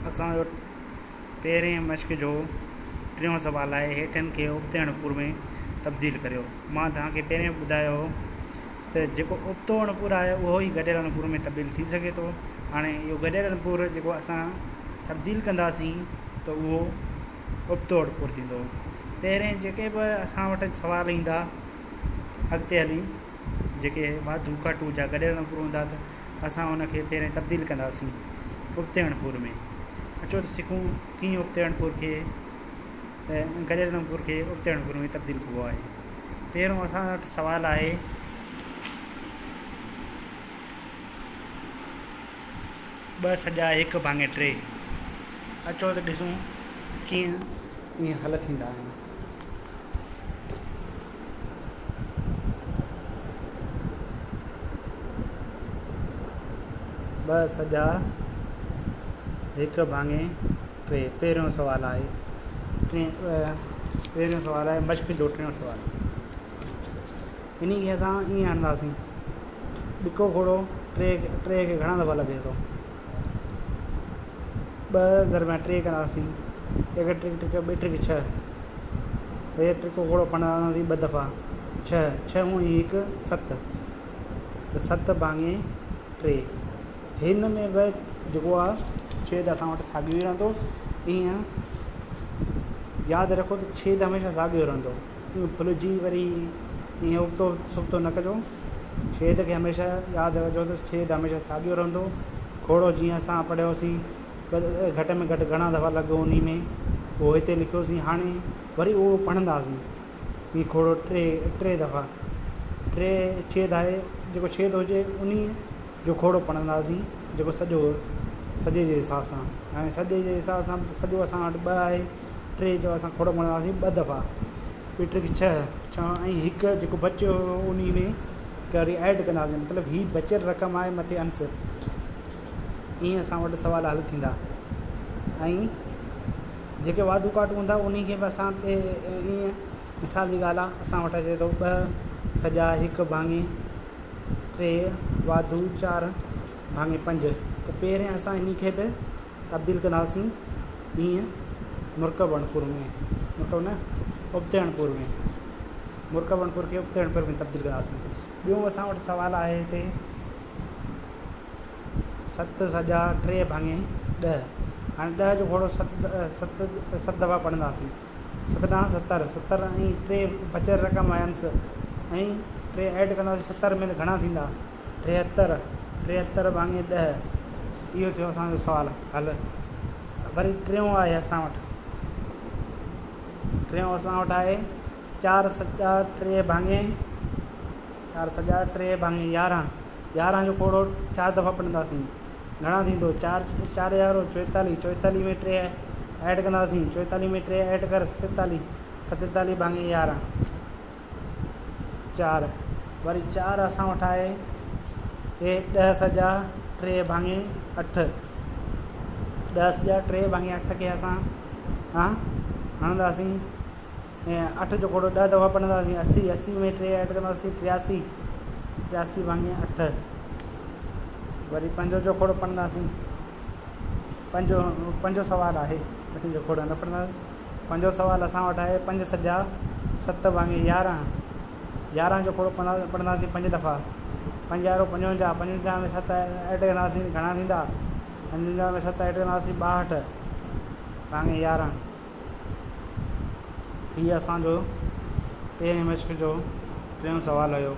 असांजो पहिरें मश्क जो टियों सुवाल आहे हेठनि खे उबतड़पुर में तब्दील करियो। मां तव्हांखे पहिरें ॿुधायो हो त जेको उबतो अणपुर आहे उहो ई गॾियल अणपुर में तब्दील थी सघे थो। हाणे इहो गॾियल अणपुर जेको असां तब्दील कंदासीं त उहो उबतो अणपुर थींदो। पहिरें जेके बि असां वटि सुवाल ईंदा अॻिते हली जेके वाधू काटू जा गॾियल अणपुर हूंदा त असां उनखे पहिरें तब्दील कंदासीं उबते अणपुर में। अचो त सिखूं कीअं उबते अणपुर खे गॾियल अणपुर खे उबते अणपुर में तब्दील कबो आहे। पहिरियों असां वटि सुवाल आहे ॿ सॼा हिकु भाङे टे। अचो त ॾिसूं कीअं ईअं हल थींदा आहिनि। ॿ सॼा हिकु भाङे टे पहिरियों सुवाल आहे। पहिरियों सुवाल आहे मश्क जो टियों सुवाल। इन खे असां ईअं आणंदासीं ॾिको घोड़ो टे खे घणा दफ़ा लॻे थो। 2 दरम्यान 3 कंदासीं, हिकु ट्रिक ट्रिक ॿ ट्रिक 6। हे टिको घोड़ो पढ़ंदासीं 2 दफ़ा 6 हूअं ई 1 7 त 7 भाङे 3। हिन में बि जेको आहे छेद असां वटि साॻियो ई रहंदो। ईअं यादि रखो त छेद हमेशह साॻियो रहंदो। ईअं भुलिजी वरी ईअं उबतो सुबतो न कजो। छेद खे हमेशह यादि रखिजो त छेद हमेशह साॻियो रहंदो। घोड़ो जीअं असां पढ़ियोसीं घटि में घटि घणा दफ़ा लॻो उन में उहो हिते लिखियोसीं। हाणे वरी उहो पढ़ंदासीं हीउ घोड़ो टे दफ़ा 3 छेद आहे। जेको छेद हुजे उन जो घोड़ो पढ़ंदासीं जेको सॼे जे हिसाब सां। हाणे सॼे जे हिसाब सां सॼो असां वटि 2 आहे। 3 जो असां घोड़ो पढ़ंदासीं 2 दफ़ा ॿी ट्रिक 6 ऐं हिकु जेको बचियो उन में वरी ऐड कंदासीं। मतिलबु हीअ बचियल रक़म आहे मथे अंश। ईअं असां वटि सुवाल हल थींदा। ऐं जेके वाधू काटू हूंदा उन खे बि असां ईअं मिसाल जी ॻाल्हि आहे असां वटि अचे थो 2 सॼा हिकु भाङे 3 वाधू 4 भाङे 5। त पहिरें असां इन खे बि तब्दील कंदासीं ईअं मुरकब अणपुर में उबते अणपुर में मुरकब अणपुर खे उबते अणपुर में तब्दील कंदासीं। ॿियो असां वटि सुवाल आहे हिते 7 सॼा 3 भाङे 10। हाणे 10 जो घोड़ो 7 दफ़ा पढ़ंदासीं। 7 ॾांहुं 70 ऐं 3 बचियल रक़म आहे अंश ऐं 3 ऐड कंदासीं 70 में त घणा थींदा 73 भाङे 10। इहो थियो असांजो सुवालु हल। वरी टियों आहे असां वटि आहे 4 सॼा 3 भाङे 11। 11 जो घोड़ो 4 दफ़ा पढ़ंदासीं घणा थींदो 4 यारो 44 में 3 ऐड कंदासीं 44 में 3 ऐड कर 47 भाङे 11 4। वरी 4 असां वटि आहे हे 10 सॼा 3 भाङे 8। 10 सॼा 3 भाङे 8 खे असां हणंदासीं ऐं 8 जो घोड़ो 10 दफ़ा पढ़ंदासीं 80 में 3 ऐड कंदासीं 83 भाङे 8। वरी 5 जो घोड़ो पढ़ंदासीं। पंजो सुवाल आहे 8 जो घोड़ो न पढ़ंदासीं। 5 सुवाल असां वटि आहे 5 सॼा 7 भाङे 11। 11 जो घोड़ो पढ़ंदासीं 5 दफ़ा 5 यारो 55 में 7 ऐड कंदासीं घणा थींदा 55 में 7 ऐड कंदासीं 62 भाङे 11। हीअ असांजो पहिरें मश्क जो टियों सुवाल हुयो।